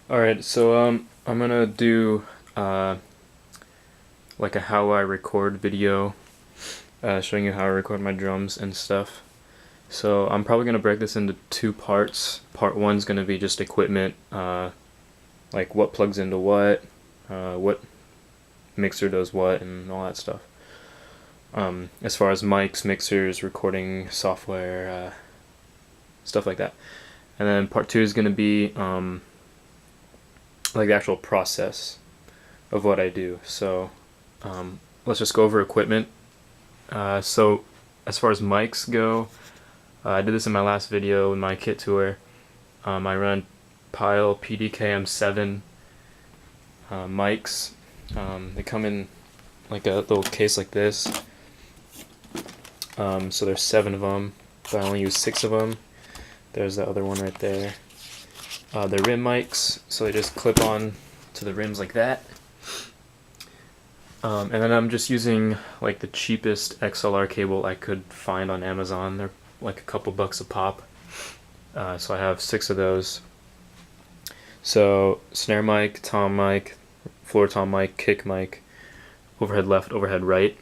Alright, so I'm gonna do uh, like a how I record video, showing you how I record my drums and stuff. So I'm probably gonna break this into two parts. Part one's gonna be just equipment, like what plugs into what mixer does what, and all that stuff. As far as mics, mixers, recording software, stuff like that. And then part two is gonna be like the actual process of what I do. So let's just go over equipment. So as far as mics go, I did this in my last video in my kit tour. I run Pyle PDK-M7 mics. They come in like a little case like this. So there's 7 of them, but I only use 6 of them. There's the other one right there. They're rim mics, so they just clip on to the rims like that. And then I'm just using like the cheapest XLR cable I could find on Amazon. They're like a couple bucks a pop. So I have 6 of those. So snare mic, tom mic, floor tom mic, kick mic, overhead left, overhead right.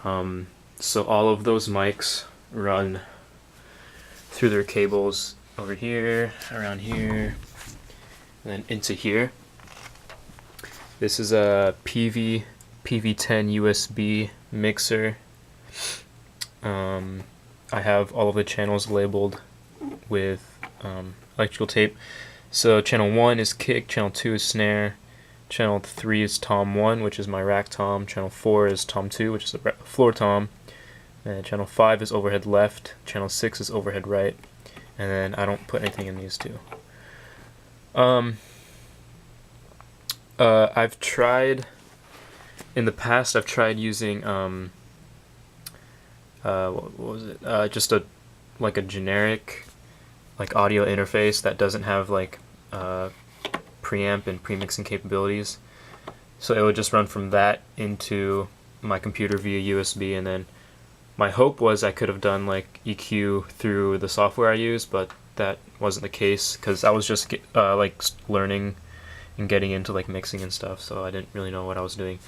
So all of those mics run through their cables over here, around here, and then into here. This is a PV10 USB mixer. I have all of the channels labeled with electrical tape. So channel 1 is kick, channel 2 is snare, channel 3 is tom 1, which is my rack tom, channel 4 is tom 2, which is the floor tom, and channel 5 is overhead left, channel 6 is overhead right, and then I don't put anything in these two. I've tried, in the past I've tried using, what was it, just like a generic like audio interface that doesn't have like preamp and premixing capabilities. So it would just run from that into my computer via USB, and then my hope was I could have done like EQ through the software I use, but that wasn't the case because I was just like learning and getting into like mixing and stuff, so I didn't really know what I was doing.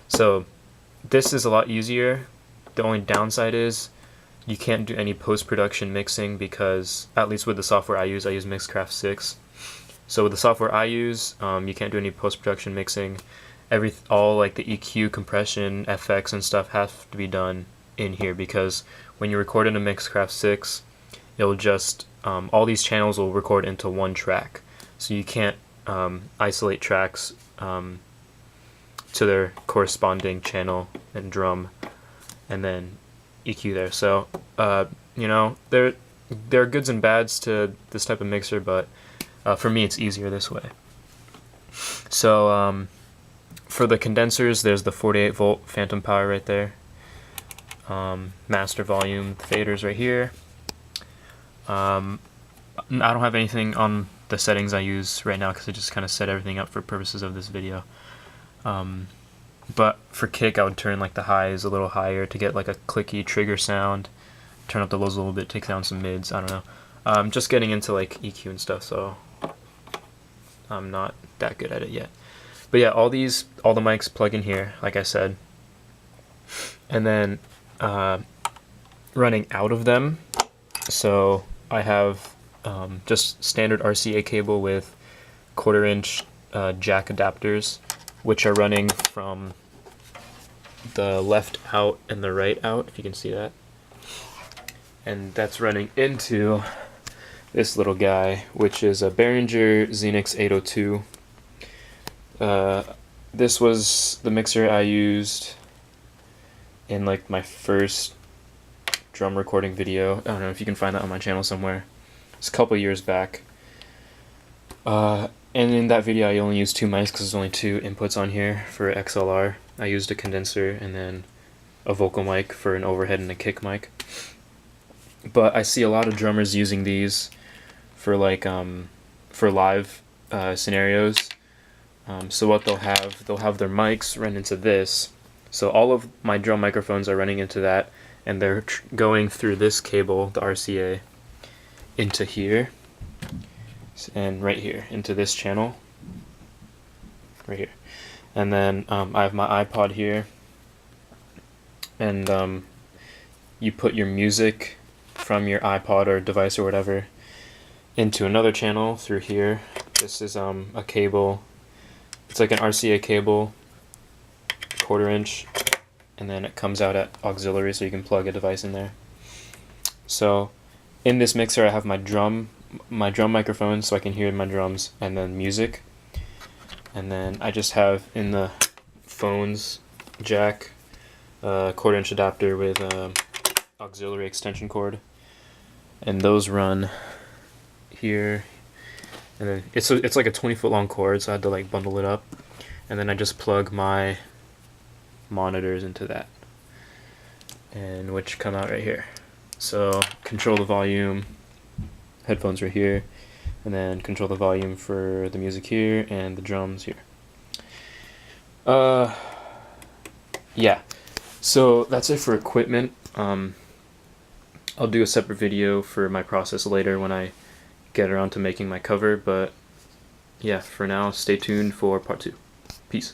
So this is a lot easier. The only downside is you can't do any post-production mixing because, at least with the software I use Mixcraft 6. So with the software I use, you can't do any post-production mixing. All like the EQ, compression, FX, and stuff have to be done in here because when you record in a Mixcraft 6, it'll just all these channels will record into one track. So you can't isolate tracks to their corresponding channel and drum and then EQ there. So you know, there are goods and bads to this type of mixer, but for me it's easier this way. So for the condensers, there's the 48 volt phantom power right there. Master volume, the faders right here. I don't have anything on the settings I use right now because I just kind of set everything up for purposes of this video. But for kick, I would turn like the highs a little higher to get like a clicky trigger sound. Turn up the lows a little bit, take down some mids. I don't know. I'm just getting into like EQ and stuff, so I'm not that good at it yet. But yeah, all the mics plug in here, like I said, and then running out of them. So I have just standard RCA cable with 1/4 inch jack adapters, which are running from the left out and the right out, if you can see that. And that's running into this little guy, which is a Behringer Xenix 802. This was the mixer I used in like my first drum recording video. I don't know if you can find that on my channel somewhere. It's a couple years back. And in that video I only used 2 mics because there's only 2 inputs on here for XLR. I used a condenser and then a vocal mic for an overhead and a kick mic. But I see a lot of drummers using these for like for live scenarios. So what they'll have their mics run into this. So all of my drum microphones are running into that, and they're going through this cable, the RCA, into here. and right here into this channel, right here. And then I have my iPod here, and you put your music from your iPod or device or whatever into another channel through here. This is a cable. It's like an RCA cable, 1/4 inch, and then it comes out at auxiliary, so you can plug a device in there. So in this mixer I have my drum microphone, so I can hear my drums, and then music. And then I just have in the phone's jack a 1/4 inch adapter with auxiliary extension cord, and those run here. And then it's like a 20-foot long cord, so I had to like bundle it up. And then I just plug my monitors into that, and which come out right here. So control the volume, headphones right here, and then control the volume for the music here and the drums here. Yeah, so that's it for equipment. I'll do a separate video for my process later when I get around to making my cover, but yeah, for now, stay tuned for part 2. Peace.